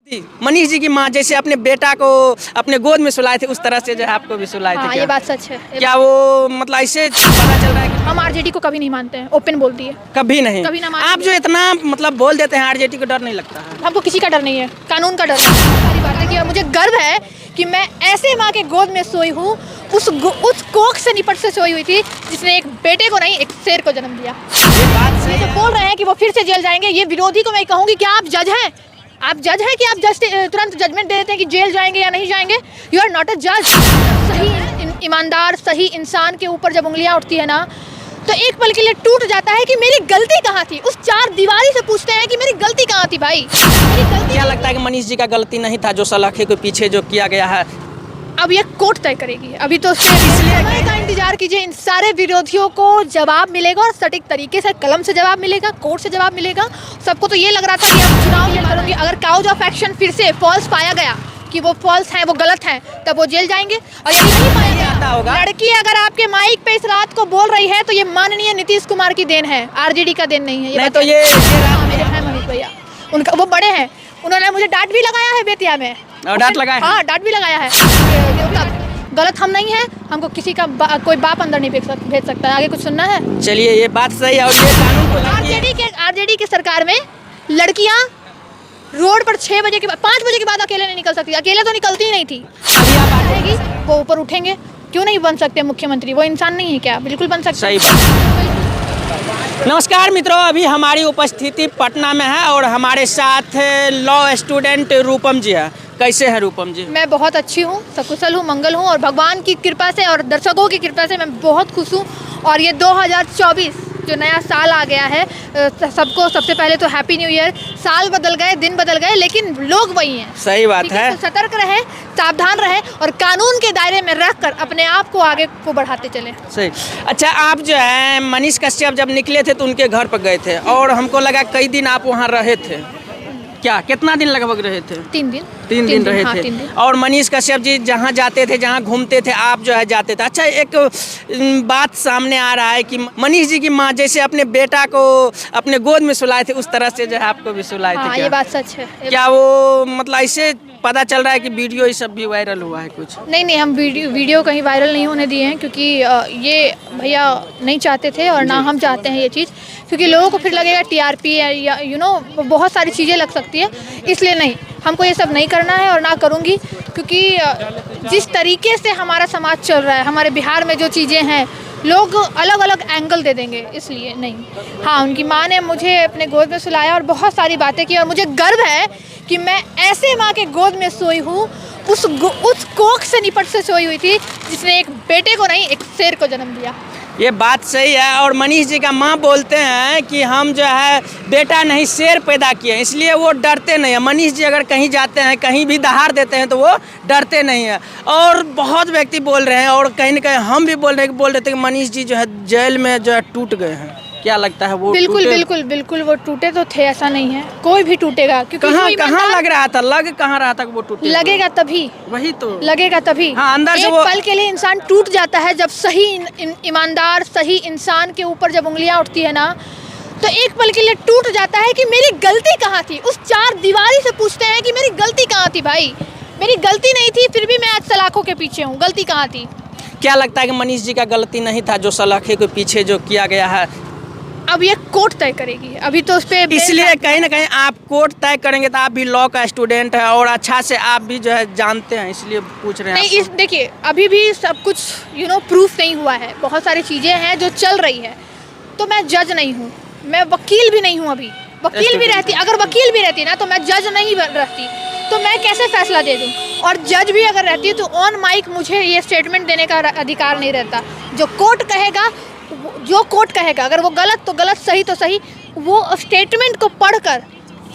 मनीष जी की माँ जैसे अपने बेटा को अपने गोद में सुलाए थे उस तरह से जो है आपको भी सुलाए थे हाँ, क्या? ये बात सच है। क्या वो मतलब ऐसे पता चल रहा है कि हम आरजेडी को कभी नहीं मानते हैं, ओपन बोल दिए। कभी नहीं कभी ना मानेंगे। आप जो इतना मतलब बोल देते हैं आरजेडी को डर नहीं लगता है? हमको किसी का डर नहीं है, कानून का डर है। सारी बातें की और मुझे गर्व है कि मैं ऐसे माँ के गोद में सोई हूँ, उस कोख से निपट से सोई हुई थी जिसने एक बेटे को नहीं एक शेर को जन्म दिया। ये बात सही जो है। बोल रहे हैं कि वो फिर से जेल जाएंगे, ये विरोधी को मैं कहूँगी क्या आप जज हैं? आप जज हैं कि आप जज तुरंत जजमेंट दे देते हैं कि जेल जाएंगे या नहीं जाएंगे? यू आर नॉट अ जज। सही ईमानदार सही इंसान के ऊपर जब उंगलियां उठती है ना, तो एक पल के लिए टूट जाता है कि मेरी गलती कहाँ थी। उस चार दीवारी से पूछते हैं कि मेरी गलती कहाँ थी भाई, मेरी गलती। क्या लगता है कि मनीष जी का गलती नहीं था जो सलाखे के पीछे जो किया गया है? अब ये कोर्ट तय करेगी, अभी तो समय का इंतजार कीजिए। इन सारे विरोधियों को जवाब मिलेगा और सटीक तरीके से कलम से जवाब मिलेगा, कोर्ट से जवाब मिलेगा। सबको तो ये लग रहा था कि अब चुनाव जेल करूंगी, अगर काउज ऑफ एक्शन फिर से फॉल्स पाया गया कि वो फॉल्स हैं, वो गलत हैं, तब वो जेल जाएंगे। और यदि नहीं पाया आता होगा। गया, लड़की अगर आपके माइक पे इस रात को बोल रही है तो ये माननीय नीतीश कुमार की देन है, आरजेडी का देन नहीं है। नहीं तो ये हाँ, मेरे हैं मनीष भैया, उनका वो बड़े हैं, उन्होंने मुझे डांट भी लगाया है बेतिया में। डांट लगाया है? हाँ, डांट भी लगाया है। गलत हम नहीं है, हमको किसी का कोई बाप अंदर नहीं भेज सकता है। आगे कुछ सुनना है? चलिए ये बात सही है। और ये कानून को आरजेडी के सरकार में लड़कियां रोड पर 6 बजे के बाद 5 बजे के बाद अकेले नहीं निकल सकती। अकेले तो निकलती ही नहीं थी। अभी आप रहेगी वो ऊपर उठेंगे। क्यों नहीं बन सकते मुख्यमंत्री? वो इंसान नहीं है क्या? बिल्कुल बन सकते। सही बात। नमस्कार मित्रों, अभी हमारी उपस्थिति पटना में है और हमारे साथ लॉ स्टूडेंट रूपम जी है। कैसे हैं रूपम जी? मैं बहुत अच्छी हूँ, सकुशल हूँ, मंगल हूँ और भगवान की कृपा से और दर्शकों की कृपा से मैं बहुत खुश हूँ। और ये 2024 जो नया साल आ गया है, सबको सबसे पहले तो हैप्पी न्यू ईयर। साल बदल गए, दिन बदल गए, लेकिन लोग वही हैं। सही बात है। तो सतर्क रहे, सावधान रहे और कानून के दायरे में रखकर अपने आप को आगे को बढ़ाते चले। सही। अच्छा, आप जो है मनीष कश्यप जब निकले थे तो उनके घर पर गए थे और हमको लगा कई दिन आप वहाँ रहे थे। क्या कितना दिन लगभग रहे थे? 3 दिन। 3 दिन रहे हाँ, थे। 3 दिन। और मनीष कश्यप जी जहाँ जाते थे, जहाँ घूमते थे, आप जो है जाते थे। अच्छा, एक बात सामने आ रहा है कि मनीष जी की माँ जैसे अपने बेटा को अपने गोद में सुलाए थे उस तरह से जो है आपको भी सुलाए थे हाँ, क्या? ये बात सच है। क्या वो मतलब ऐसे पता चल रहा है कि वीडियो ये सब भी वायरल हुआ है कुछ? नहीं, हम वीडियो कहीं वायरल नहीं होने दिए हैं, क्योंकि ये भैया नहीं चाहते थे और ना हम चाहते हैं ये चीज़, क्योंकि लोगों को फिर लगेगा टीआरपी या बहुत सारी चीज़ें लग सकती है। इसलिए नहीं, हमको ये सब नहीं करना है और ना करूँगी, क्योंकि जिस तरीके से हमारा समाज चल रहा है, हमारे बिहार में जो चीज़ें हैं, लोग अलग अलग एंगल दे देंगे, इसलिए नहीं। हाँ, उनकी माँ ने मुझे अपने गोद में सुलाया और बहुत सारी बातें की और मुझे गर्व है कि मैं ऐसे माँ के गोद में सोई हूँ, उस कोख से निपट से सोई हुई थी जिसने एक बेटे को नहीं एक शेर को जन्म दिया। ये बात सही है। और मनीष जी का माँ बोलते हैं कि हम जो है बेटा नहीं शेर पैदा किए, इसलिए वो डरते नहीं है। मनीष जी अगर कहीं जाते हैं, कहीं भी दहाड़ देते हैं तो वो डरते नहीं है। और बहुत व्यक्ति बोल रहे हैं और कहीं ना कहीं हम भी बोल रहे थे कि मनीष जी जो है जेल में जो है टूट गए हैं। क्या लगता है वो? बिल्कुल वो टूटे तो थे, ऐसा नहीं है। कोई भी टूटेगा, क्योंकि कहाँ लग रहा था, कहाँ रहा था कि वो टूटे? लगेगा तभी, वही तो लगेगा तभी। हाँ, अंदर से एक पल के लिए इंसान टूट जाता है जब सही ईमानदार सही इंसान के ऊपर जब उंगलियां उठती है ना, तो एक पल के लिए टूट जाता है कि मेरी गलती कहाँ थी। उस चार दीवारी से पूछते हैं कि मेरी गलती कहाँ थी भाई, मेरी गलती नहीं थी, फिर भी मैं आज सलाखों के पीछे हूँ। गलती कहाँ थी? क्या लगता है कि मनीष जी का गलती नहीं था जो सलाखे के पीछे जो किया गया है? अब ये कोर्ट तय करेगी, अभी तो उस पर इसलिए कहीं ना कहीं आप कोर्ट तय करेंगे तो आप भी लॉ का स्टूडेंट है और अच्छा से आप भी जो है जानते हैं, इसलिए पूछ रहे हैं। नहीं, देखिए अभी भी सब कुछ प्रूफ नहीं हुआ है, बहुत सारी चीज़ें हैं जो चल रही है। तो मैं जज नहीं हूँ, मैं वकील भी नहीं हूँ। अभी वकील भी रहती, अगर वकील भी रहती ना तो मैं जज नहीं रहती, तो मैं कैसे फैसला दे दूँ? और जज भी अगर रहती तो ऑन माइक मुझे ये स्टेटमेंट देने का अधिकार नहीं रहता। जो कोर्ट कहेगा, अगर वो गलत तो गलत, सही तो सही, वो स्टेटमेंट को पढ़कर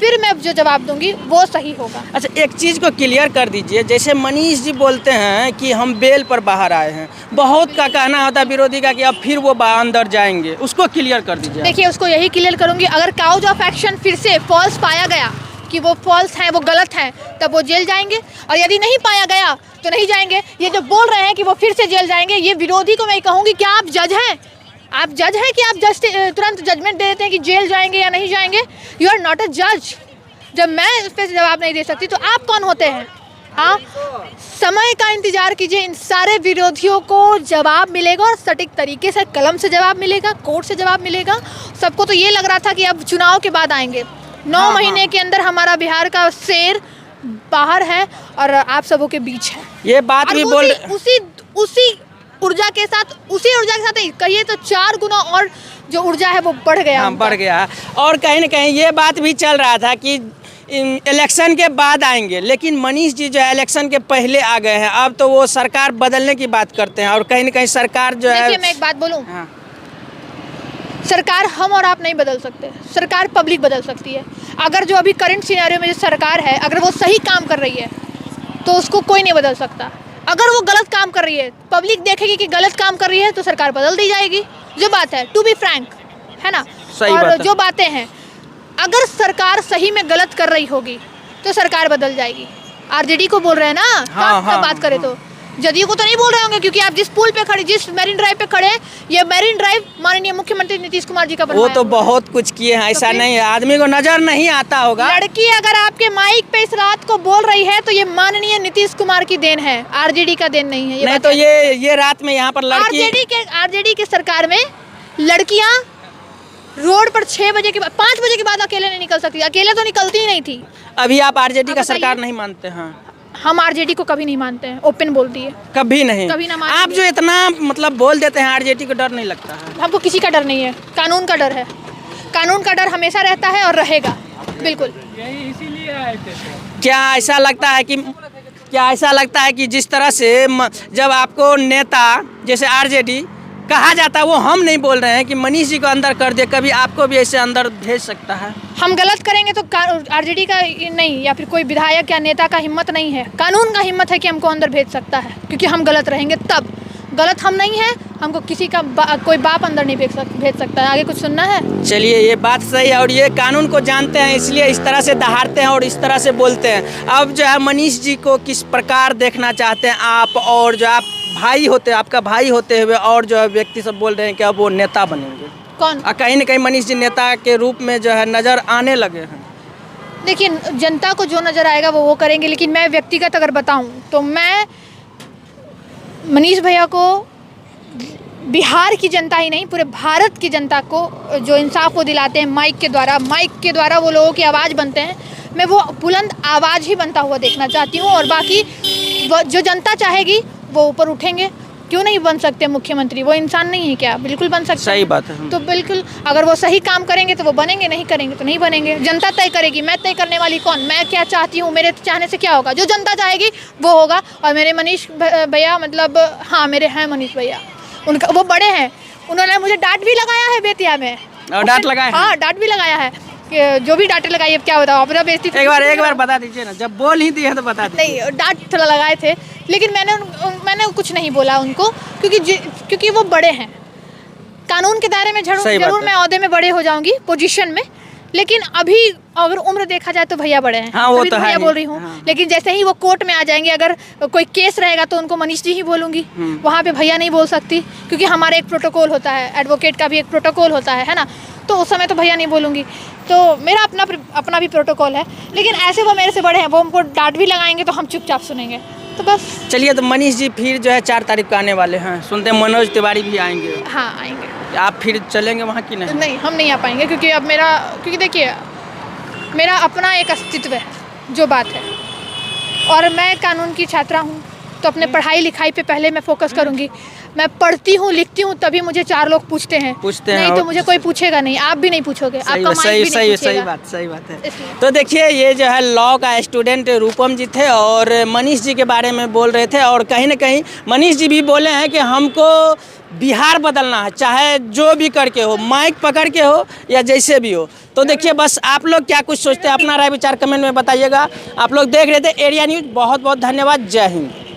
फिर मैं जो जवाब दूंगी वो सही होगा। अच्छा, एक चीज़ को क्लियर कर दीजिए, जैसे मनीष जी बोलते हैं कि हम बेल पर बाहर आए हैं, बहुत का कहना होता है विरोधी का कि अब फिर वो अंदर जाएंगे, उसको क्लियर कर दीजिए। देखिए, उसको यही क्लियर करूंगी, अगर काउज ऑफ एक्शन फिर से फॉल्स पाया गया कि वो फॉल्स हैं, वो गलत हैं, तब वो जेल जाएंगे। और यदि नहीं पाया गया तो नहीं जाएंगे। ये जो बोल रहे हैं कि वो फिर से जेल जाएंगे, ये विरोधी को मैं कहूँगी क्या आप जज हैं? आप जज हैं कि आप तुरंत जजमेंट दे देते हैं कि जेल जाएंगे या नहीं जाएंगे? यू आर नॉट अ जज। जब मैं उस पर जवाब नहीं दे सकती तो आप कौन होते हैं? हाँ, समय का इंतजार कीजिए, इन सारे विरोधियों को जवाब मिलेगा और सटीक तरीके से कलम से जवाब मिलेगा, कोर्ट से जवाब मिलेगा। सबको तो ये लग रहा था कि अब चुनाव के बाद आएंगे। 9 महीने के अंदर हमारा बिहार का शेर बाहर है और आप सबों के बीच है। ये बात भी बोल उसी ऊर्जा के साथ कहिए तो 4 गुना और जो ऊर्जा है वो बढ़ गया। हाँ, बढ़ गया। और कहीं ना कहीं ये बात भी चल रहा था कि इलेक्शन के बाद आएंगे, लेकिन मनीष जी जो है इलेक्शन के पहले आ गए हैं। अब तो वो सरकार बदलने की बात करते हैं और कहीं ना कहीं सरकार जो है। देखिए, मैं एक बात बोलूं, हाँ। सरकार हम और आप नहीं बदल सकते, सरकार पब्लिक बदल सकती है। अगर जो अभी करंट सिनेरियो में जो सरकार है, अगर वो सही काम कर रही है तो उसको कोई नहीं बदल सकता। अगर वो गलत काम कर रही है, पब्लिक देखेगी कि गलत काम कर रही है तो सरकार बदल दी जाएगी। जो बात है, टू बी फ्रैंक, है ना। सही और बात है। जो बातें हैं, अगर सरकार सही में गलत कर रही होगी तो सरकार बदल जाएगी। आरजेडी को बोल रहे हैं ना, हाँ, बात करें तो जदयू को तो नहीं बोल रहे होंगे, क्योंकि आप जिस पुल पे खड़े, जिस मैरिन ड्राइव पे खड़े हैं, ये मैरिन ड्राइव माननीय मुख्यमंत्री नीतीश कुमार जी का बनवाया। वो तो बहुत कुछ किए हैं, ऐसा नहीं है, आदमी को नजर नहीं आता होगा। लड़की अगर आपके माइक पे इस रात को बोल रही है तो ये माननीय नीतीश कुमार की देन है, आरजेडी का देन नहीं है। नहीं तो ये रात में यहाँ पर लड़की आरजेडी के सरकार में लड़कियां रोड पर 6 बजे के बाद, 5 बजे के बाद अकेले नहीं निकल सकती। अकेले तो निकलती ही नहीं थी। अभी आप आरजेडी का सरकार नहीं मानते हैं? हम आरजेडी को कभी नहीं मानते हैं, ओपन बोल दिए। कभी नहीं, कभी ना मानेंगे। आप जो इतना मतलब बोल देते हैं, आरजेडी को डर नहीं लगता है? हमको किसी का डर नहीं है, कानून का डर है। कानून का डर हमेशा रहता है और रहेगा, बिल्कुल। इसीलिए आए थे। क्या ऐसा लगता है कि जिस तरह से जब आपको नेता जैसे आरजेडी कहा जाता है, वो हम नहीं बोल रहे हैं कि मनीष जी को अंदर कर दे, कभी आपको भी ऐसे अंदर भेज सकता है? हम गलत करेंगे तो आरजेडी का नहीं, या फिर कोई विधायक या नेता का हिम्मत नहीं है, कानून का हिम्मत है कि हमको अंदर भेज सकता है, क्योंकि हम गलत रहेंगे तब। गलत हम नहीं है, हमको किसी का कोई बाप अंदर नहीं भेज सकता है। आगे कुछ सुनना है? चलिए, ये बात सही है और ये कानून को जानते हैं, इसलिए इस तरह से दहाड़ते हैं और इस तरह से बोलते हैं। अब जो है मनीष जी को किस प्रकार देखना चाहते हैं आप, और जो आप भाई होते, आपका भाई होते हुए और जो है व्यक्ति सब बोल रहे हैं कि अब वो नेता बनेंगे? कौन? कहीं न कहीं मनीष जी नेता के रूप में जो है नज़र आने लगे हैं। देखिए, जनता को जो नज़र आएगा वो करेंगे, लेकिन मैं व्यक्तिगत अगर बताऊं तो मैं मनीष भैया को, बिहार की जनता ही नहीं पूरे भारत की जनता को जो इंसाफ वो दिलाते हैं माइक के द्वारा वो लोगों की आवाज़ बनते हैं, मैं वो बुलंद आवाज़ ही बनता हुआ देखना चाहती हूँ। और बाकी जो जनता चाहेगी वो ऊपर उठेंगे। क्यों नहीं बन सकते मुख्यमंत्री? वो इंसान नहीं है क्या? बिल्कुल बन सकते। सही बात है। तो बिल्कुल, अगर वो सही काम करेंगे तो वो बनेंगे, नहीं करेंगे तो नहीं बनेंगे। जनता तय करेगी, मैं तय करने वाली कौन? मैं क्या चाहती हूँ, मेरे चाहने से क्या होगा? जो जनता चाहेगी वो होगा। और मेरे मनीष भैया, मतलब हाँ, मेरे हैं मनीष भैया, उनका वो बड़े हैं, उन्होंने मुझे डांट भी लगाया है बेतिया में। डांट लगाया? हाँ, डांट भी लगाया है कि जो भी डांटे लगाई, अब क्या बताओ, अपना बेइज्जती। एक बार बता दीजिए ना, जब बोल ही दिए तो बता दीजिए। नहीं, डांट थोड़ा लगाए थे, लेकिन मैंने कुछ नहीं बोला उनको, क्योंकि वो बड़े हैं। कानून के दायरे में जरूर मैं ओहदे में बड़े हो जाऊंगी, पोजीशन में, लेकिन अभी अगर उम्र देखा जाए तो भैया बड़े हैं। हाँ, वो तो भैया है बोल रही हूँ। हाँ। लेकिन जैसे ही वो कोर्ट में आ जाएंगे, अगर कोई केस रहेगा तो उनको मनीष जी ही बोलूँगी, वहाँ पे भैया नहीं बोल सकती, क्योंकि हमारा एक प्रोटोकॉल होता है, एडवोकेट का भी एक प्रोटोकॉल होता है ना, तो उस समय तो भैया नहीं बोलूँगी। तो मेरा अपना भी प्रोटोकॉल है, लेकिन ऐसे वो मेरे से बड़े हैं, वो हमको डांट भी लगाएंगे तो हम चुपचाप सुनेंगे। तो बस। चलिए, तो मनीष जी फिर जो है 4 तारीख को आने वाले हैं, सुनते हैं मनोज तिवारी भी आएंगे। हाँ, आएंगे। आप फिर चलेंगे वहाँ की नहीं? नहीं, हम नहीं आ पाएंगे, क्योंकि देखिए, मेरा अपना एक अस्तित्व है, जो बात है, और मैं कानून की छात्रा हूँ, तो अपने पढ़ाई लिखाई पे पहले मैं फोकस करूँगी। मैं पढ़ती हूँ, लिखती हूँ, तभी मुझे 4 लोग पूछते हैं, नहीं तो मुझे कोई पूछेगा नहीं, आप भी नहीं पूछोगे, आपका माइक भी नहीं पूछेगा। सही बात है। तो देखिए, ये जो है लॉ का स्टूडेंट रूपम जी थे और मनीष जी के बारे में बोल रहे थे, और कहीं ना कहीं मनीष जी भी बोले हैं कि हमको बिहार बदलना है, चाहे जो भी करके हो, माइक पकड़ के हो या जैसे भी हो। तो देखिए, बस आप लोग क्या कुछ सोचते हैं, अपना राय विचार कमेंट में बताइएगा। आप लोग देख रहे थे एरिया न्यूज़, बहुत बहुत धन्यवाद। जय हिंद।